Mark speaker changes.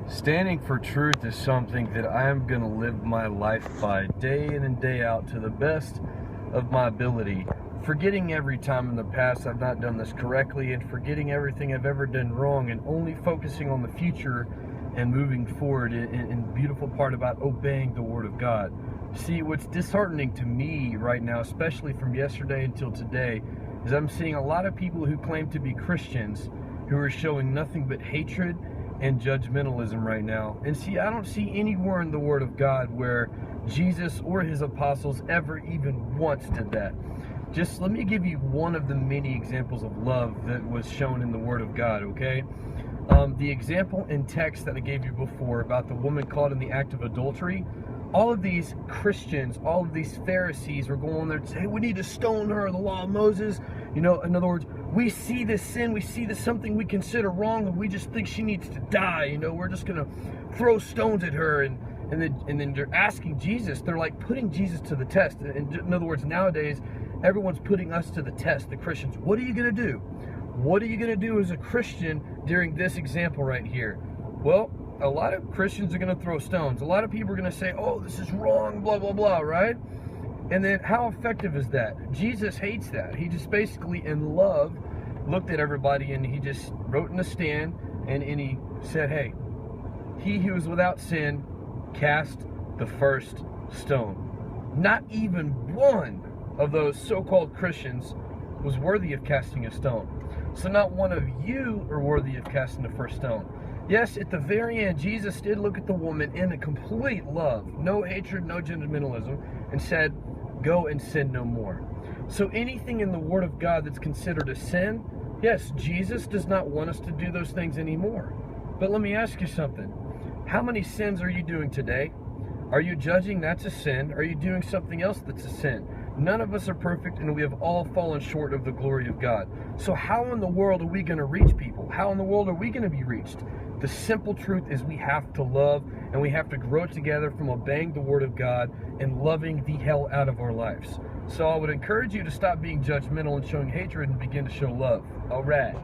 Speaker 1: Standing for truth is something that I am going to live my life by day in and day out to the best of my ability. Forgetting every time in the past I've not done this correctly, and forgetting everything I've ever done wrong, and only focusing on the future and moving forward. And the beautiful part about obeying the Word of God. See, what's disheartening to me right now, especially from yesterday until today, is I'm seeing a lot of people who claim to be Christians who are showing nothing but hatred and judgmentalism right now. And see, I don't see anywhere in the Word of God where Jesus or his apostles ever even once did that. Just let me give you one of the many examples of love that was shown in the Word of God, okay? The example in text that I gave you before about the woman caught in the act of adultery, all of these Christians, all of these Pharisees were going there to say, hey, we need to stone her, the law of Moses. You know, in other words, we see this sin, we see this something we consider wrong, and we just think she needs to die. You know, we're just going to throw stones at her. And then they're asking Jesus, they're like putting Jesus to the test. In other words, nowadays, everyone's putting us to the test, the Christians. What are you going to do? What are you going to do as a Christian during this example right here? Well, a lot of Christians are going to throw stones. A lot of people are going to say, oh, this is wrong, blah, blah, blah, right? And then how effective is that? Jesus hates that. He just basically, in love, looked at everybody and he just wrote in the stand and he said, hey, he who is without sin, cast the first stone. Not even one of those so-called Christians was worthy of casting a stone. So not one of you are worthy of casting the first stone. Yes, at the very end, Jesus did look at the woman in a complete love, no hatred, no judgmentalism, and said, go and sin no more. So anything in the Word of God that's considered a sin, yes, Jesus does not want us to do those things anymore. But let me ask you something. How many sins are you doing today? Are you judging that's a sin? Are you doing something else that's a sin? None of us are perfect, and we have all fallen short of the glory of God. So how in the world are we going to reach people? How in the world are we going to be reached? The simple truth is we have to love, and we have to grow together from obeying the Word of God and loving the hell out of our lives. So I would encourage you to stop being judgmental and showing hatred and begin to show love. All right.